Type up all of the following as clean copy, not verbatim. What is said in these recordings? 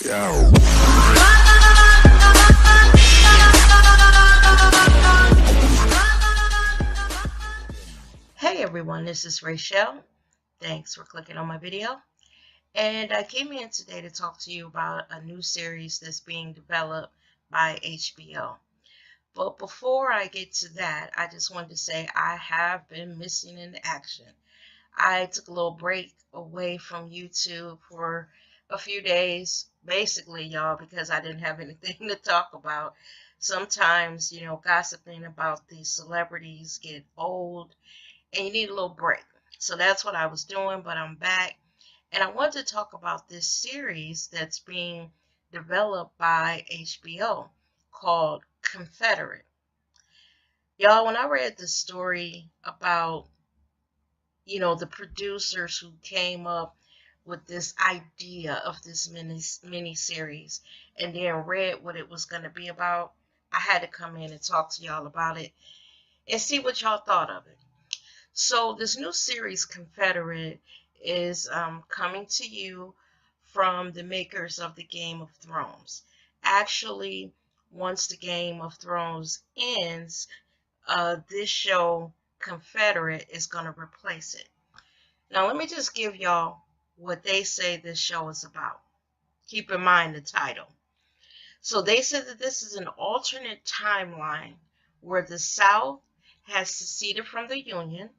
Hey everyone, this is Rachel. Thanks for clicking on my video. And I came in today to talk to you about a new series that's being developed by HBO. But before I get to that, I just wanted to say I have been missing in action. I took a little break away from YouTube for a few days, basically, y'all, because I didn't have anything to talk about. Sometimes, gossiping about these celebrities get old and you need a little break. So that's what I was doing, but I'm back. And I want to talk about this series that's being developed by HBO called Confederate. Y'all, when I read the story about, the producers who came up with this idea of this mini series and then read what it was going to be about, I had to come in and talk to y'all about it and see what y'all thought of it. So this new series, Confederate, is coming to you from the makers of the Game of Thrones. Actually, once the Game of Thrones ends, this show, Confederate, is going to replace it. Now, let me just give y'all what they say this show is about. Keep in mind the title. So they said that this is an alternate timeline where the South has seceded from the Union,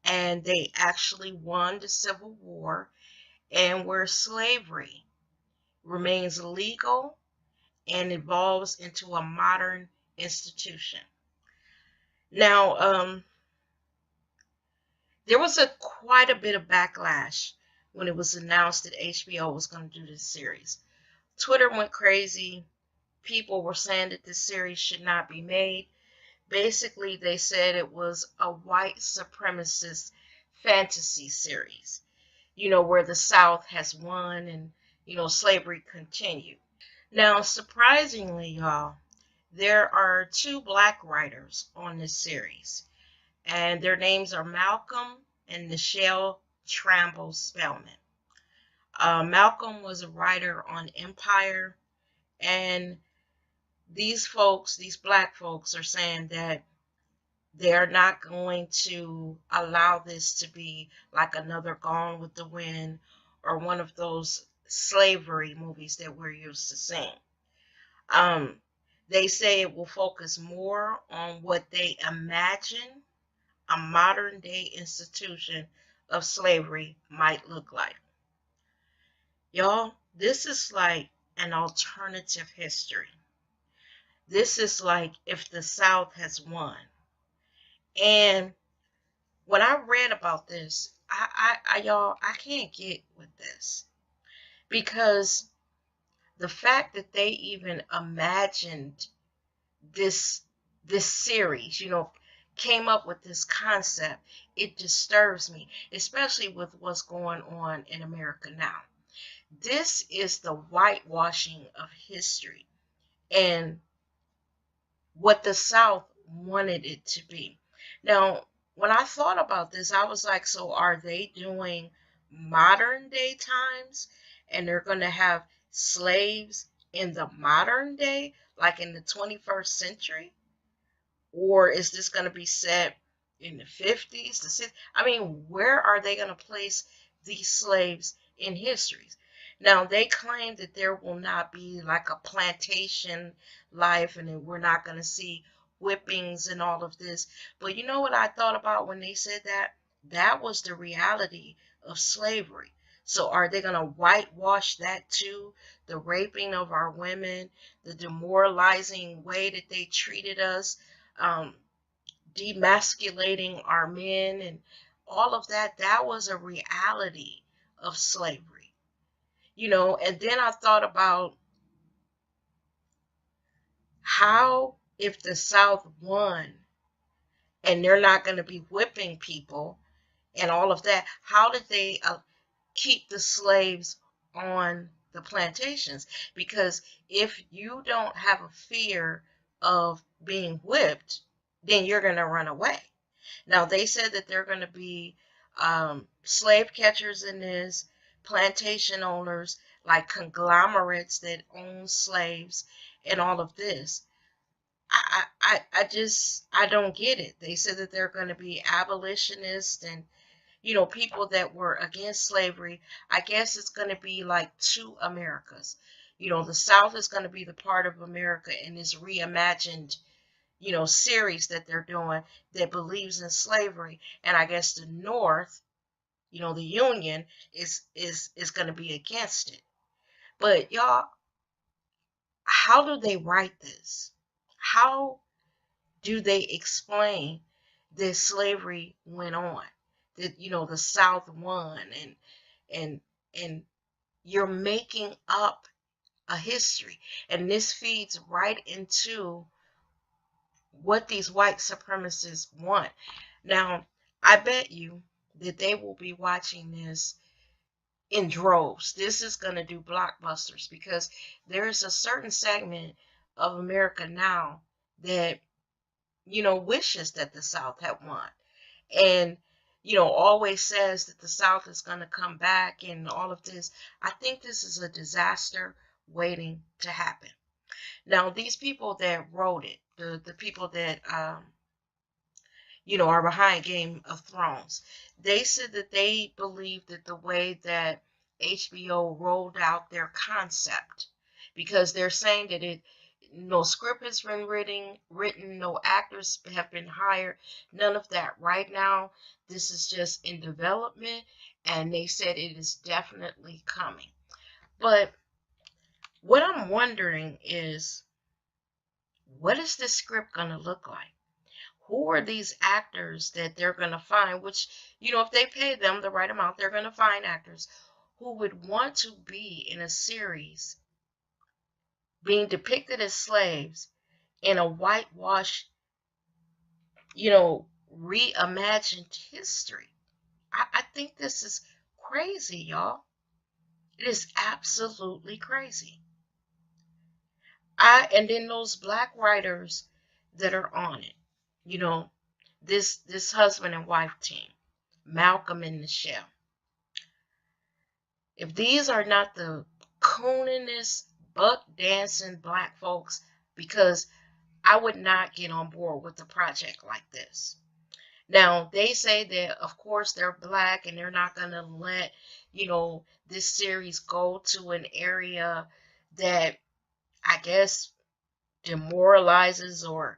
and they actually won the Civil War, and where slavery remains legal and evolves into a modern institution. Now, there was quite a bit of backlash when it was announced that HBO was going to do this series. Twitter went crazy. People were saying that this series should not be made. Basically, they said it was a white supremacist fantasy series, where the South has won and, slavery continued. Now, surprisingly, y'all, there are 2 black writers on this series, and their names are Malcolm and Nichelle Tramble Spellman. Malcolm was a writer on Empire, and these black folks are saying that they're not going to allow this to be like another Gone with the Wind or one of those slavery movies that we're used to seeing. They say it will focus more on what they imagine a modern day institution of slavery might look like. Y'all, this is like an alternative history. This is like if the South has won. And when I read about this, y'all, I can't get with this, because the fact that they even imagined this series, came up with this concept, it disturbs me, especially with what's going on in America now. This is the whitewashing of history and what the South wanted it to be. Now, when I thought about this, I was like, so are they doing modern day times and they're going to have slaves in the modern day, like in the 21st century? Or is this going to be set in the 50s, the 60s? I mean, where are they going to place these slaves in history? Now, they claim that there will not be like a plantation life and that we're not going to see whippings and all of this. But you know what I thought about when they said that? That was the reality of slavery. So are they going to whitewash that too? The raping of our women, the demoralizing way that they treated us, demasculating our men, and all of that, that was a reality of slavery. And then I thought about how, if the South won and they're not going to be whipping people and all of that, how did they keep the slaves on the plantations? Because if you don't have a fear of being whipped, then you're going to run away. Now, they said that they're going to be slave catchers in this, plantation owners, like conglomerates that own slaves and all of this. I don't get it. They said that they're going to be abolitionists and, people that were against slavery. I guess it's going to be like two Americas. The South is going to be the part of America in this reimagined, series that they're doing that believes in slavery. And I guess the North, the Union is going to be against it. But y'all, how do they write this? How do they explain that slavery went on? That the South won, and and you're making up a history, and this feeds right into what these white supremacists want. Now, I bet you that they will be watching this in droves. This is going to do blockbusters because there is a certain segment of America now that, wishes that the South had won. And, always says that the South is going to come back and all of this. I think this is a disaster waiting to happen. Now, these people that wrote it, the people that, are behind Game of Thrones, they said that they believe that the way that HBO rolled out their concept, because they're saying that no script has been written, no actors have been hired, none of that. Right now, this is just in development, and they said it is definitely coming. But what I'm wondering is, what is this script going to look like? Who are these actors that they're going to find, which, if they pay them the right amount, they're going to find actors who would want to be in a series being depicted as slaves in a whitewashed, reimagined history. I think this is crazy, y'all. It is absolutely crazy. And then those black writers that are on it, this husband and wife team, Malcolm and Michelle. If these are not the cooningest, buck dancing black folks, because I would not get on board with a project like this. Now, they say that, of course, they're black and they're not going to let, this series go to an area that I guess demoralizes, or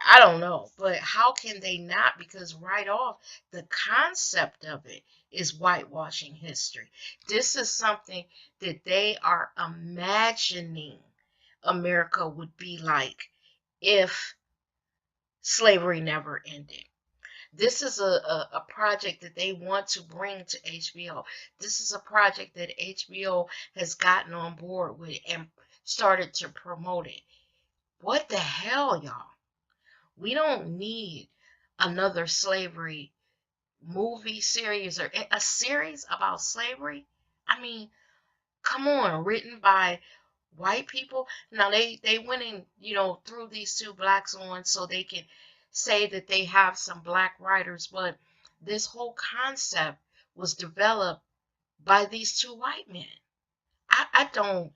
I don't know. But how can they not? Because right off, the concept of it is whitewashing history. This is something that they are imagining America would be like if slavery never ended. This is a project that they want to bring to HBO. This is a project that HBO has gotten on board with and started to promote it. What the hell, y'all? We don't need another slavery movie series or a series about slavery. I mean, come on, written by white people. Now they went in, threw these two blacks on so they can say that they have some black writers, but this whole concept was developed by these two white men. I don't,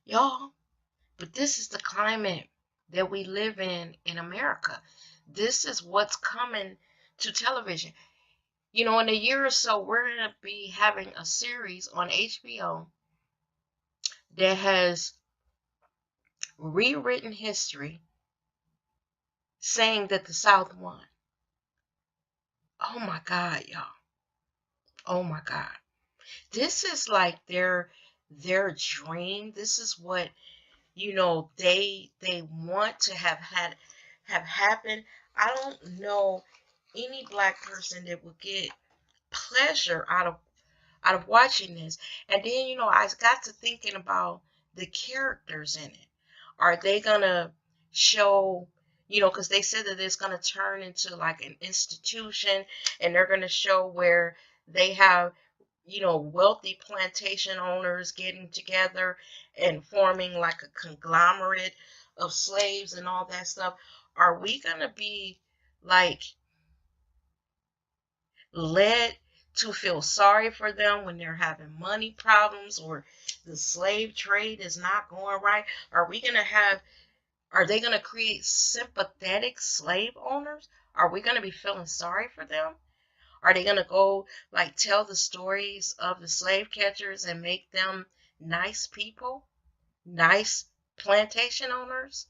y'all, but this is the climate that we live in America. This is what's coming to television. In a year or so, we're going to be having a series on HBO that has rewritten history saying that the South won. Oh my God, y'all. Oh my God. This is like their dream. This is what, they want to have happen. I don't know any black person that would get pleasure out of watching this. And then, I got to thinking about the characters in it. Are they gonna show, because they said that it's gonna turn into like an institution, and they're gonna show where they have, wealthy plantation owners getting together and forming like a conglomerate of slaves and all that stuff. Are we gonna be like led to feel sorry for them when they're having money problems or the slave trade is not going right? Are we going to have, are they going to create sympathetic slave owners? Are we going to be feeling sorry for them? Are they going to go like tell the stories of the slave catchers and make them nice people? Nice plantation owners?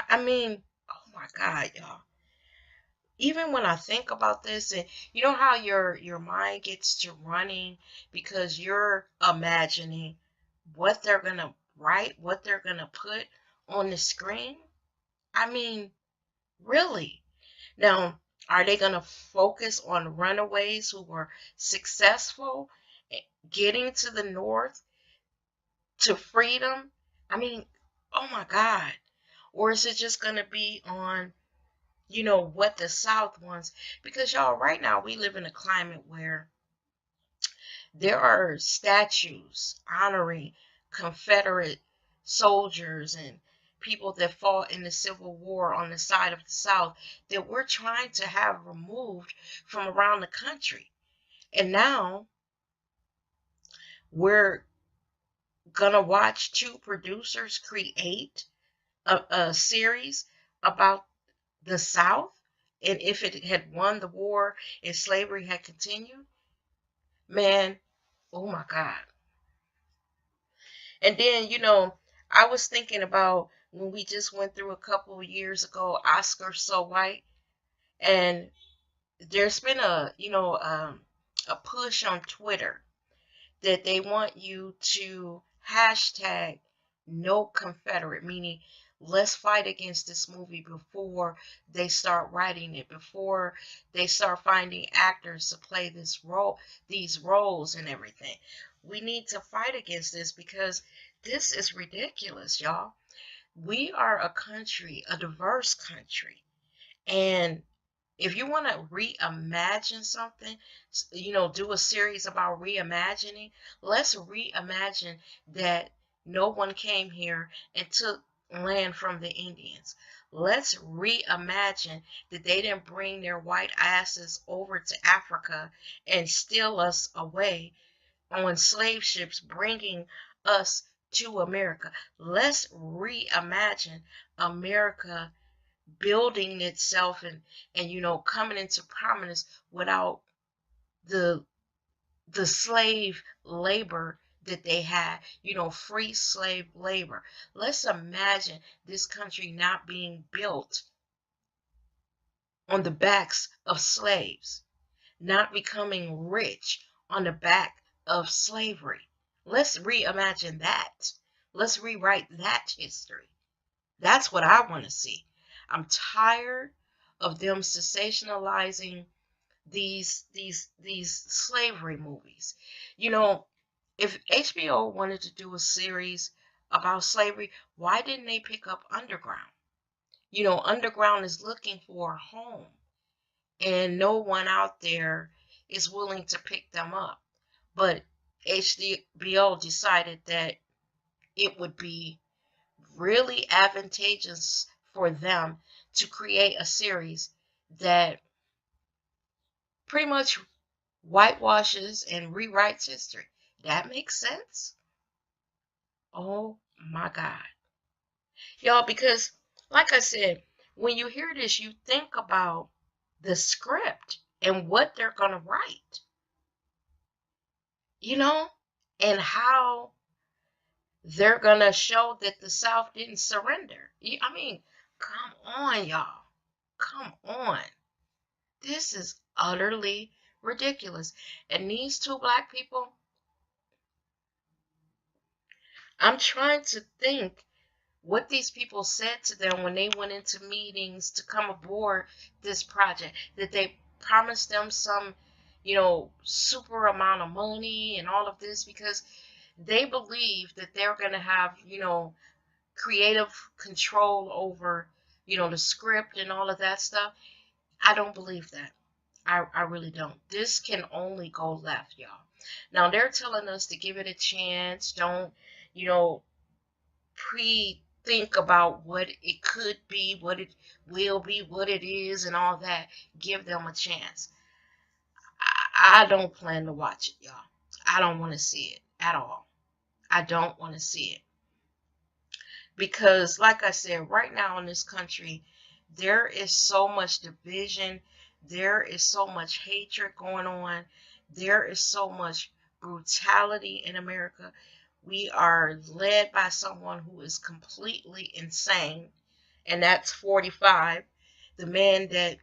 I mean, oh my God, y'all. Even when I think about this, and you know how your mind gets to running because you're imagining what they're gonna write, what they're gonna put on the screen. I mean, really. Now, are they gonna focus on runaways who were successful getting to the North to freedom? I mean, oh my God. Or is it just gonna be on what the South wants? Because y'all, right now we live in a climate where there are statues honoring Confederate soldiers and people that fought in the Civil War on the side of the South that we're trying to have removed from around the country. And now we're gonna watch two producers create a series about the South, and if it had won the war and slavery had continued, man, oh my God. And then, I was thinking about when we just went through a couple of years ago, Oscar So White, and there's been a push on Twitter that they want you to hashtag no Confederate, meaning let's fight against this movie before they start writing it, before they start finding actors to play these roles and everything. We need to fight against this because this is ridiculous, y'all. We are a country, a diverse country, and if you want to reimagine something, do a series about reimagining, let's reimagine that no one came here and took land from the Indians. Let's reimagine that they didn't bring their white asses over to Africa and steal us away on slave ships, bringing us to America. Let's reimagine America building itself and coming into prominence without the slave labor that they had, free slave labor. Let's imagine this country not being built on the backs of slaves, not becoming rich on the back of slavery. Let's reimagine that. Let's rewrite that history. That's what I want to see. I'm tired of them sensationalizing these slavery movies. If HBO wanted to do a series about slavery, why didn't they pick up Underground? Underground is looking for a home, and no one out there is willing to pick them up. But HBO decided that it would be really advantageous for them to create a series that pretty much whitewashes and rewrites history. That makes sense? Oh my God. Y'all, because like I said, when you hear this, you think about the script and what they're going to write, and how they're going to show that the South didn't surrender. I mean, come on, y'all. Come on. This is utterly ridiculous. And these two black people, I'm trying to think what these people said to them when they went into meetings to come aboard this project. That they promised them some, super amount of money and all of this because they believe that they're going to have, creative control over, the script and all of that stuff. I don't believe that. I really don't. This can only go left, y'all. Now, they're telling us to give it a chance. Don't, pre-think about what it could be, what it will be, what it is, and all that. Give them a chance. I don't plan to watch it, y'all. I don't want to see it at all. I don't want to see it. Because, like I said, right now in this country, there is so much division. There is so much hatred going on. There is so much brutality in America. We are led by someone who is completely insane, and that's 45, the man that,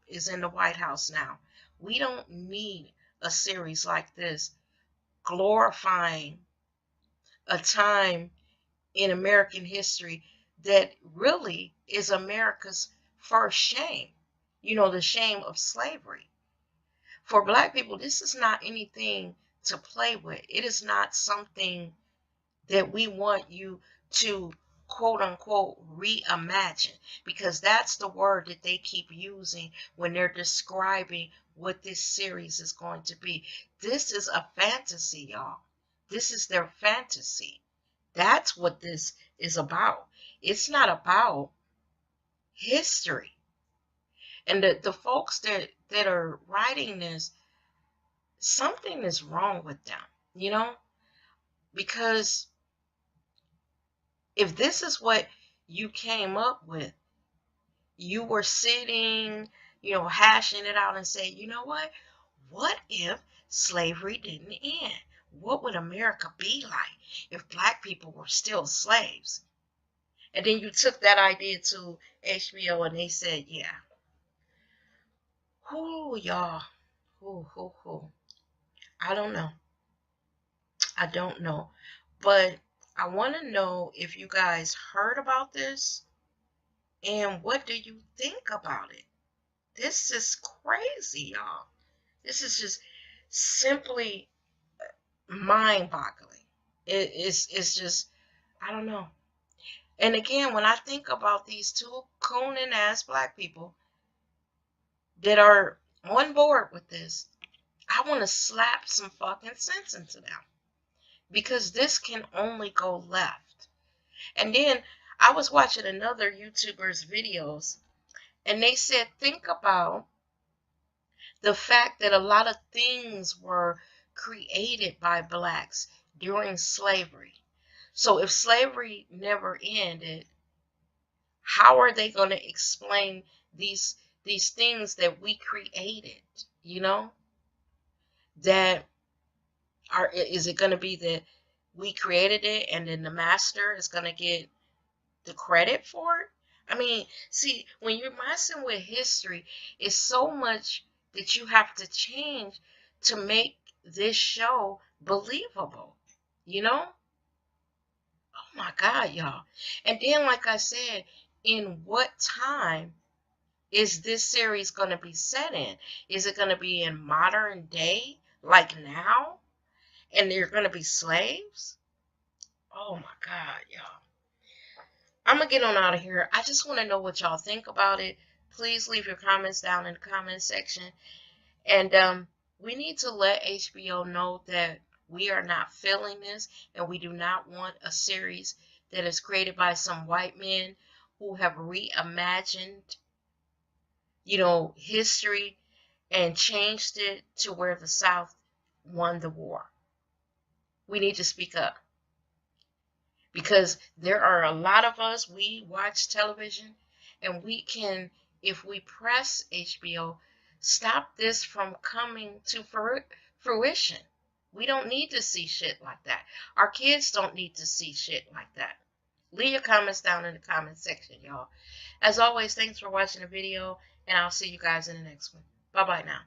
is in the White House now. We don't need a series like this glorifying a time in American history that really is America's first shame. The shame of slavery. For Black people, this is not anything to play with. It is not something that we want you to quote unquote reimagine, because that's the word that they keep using when they're describing what this series is going to be. This is a fantasy, y'all. This is their fantasy. That's what this is about. It's not about history. And the folks that are writing this, something is wrong with them, because if this is what you came up with, you were sitting, hashing it out and saying, you know what if slavery didn't end? What would America be like if Black people were still slaves? And then you took that idea to HBO and they said, yeah. Whoo, y'all. Whoo. I don't know. I don't know. But I want to know if you guys heard about this and what do you think about it? This is crazy, y'all. This is just simply mind-boggling. It's just, I don't know. And again, when I think about these two cooning ass Black people that are on board with this, I want to slap some fucking sense into them, because this can only go left. And then I was watching another YouTuber's videos, and they said, think about the fact that a lot of things were created by Blacks during slavery. So if slavery never ended, how are they going to explain these things that we created? That is it going to be that we created it and then the master is going to get the credit for it? I mean, see, when you're messing with history, it's so much that you have to change to make this show believable, Oh my God, y'all. And then, like I said, in what time is this series going to be set in? Is it going to be in modern day, like now? And they're going to be slaves? Oh my God, y'all. I'm going to get on out of here. I just want to know what y'all think about it. Please leave your comments down in the comment section. And we need to let HBO know that we are not feeling this, and we do not want a series that is created by some white men who have reimagined, history and changed it to where the South won the war. We need to speak up, because there are a lot of us, we watch television, and we can, if we press HBO, stop this from coming to fruition. We don't need to see shit like that. Our kids don't need to see shit like that. Leave your comments down in the comment section, y'all. As always, thanks for watching the video, and I'll see you guys in the next one. Bye-bye now.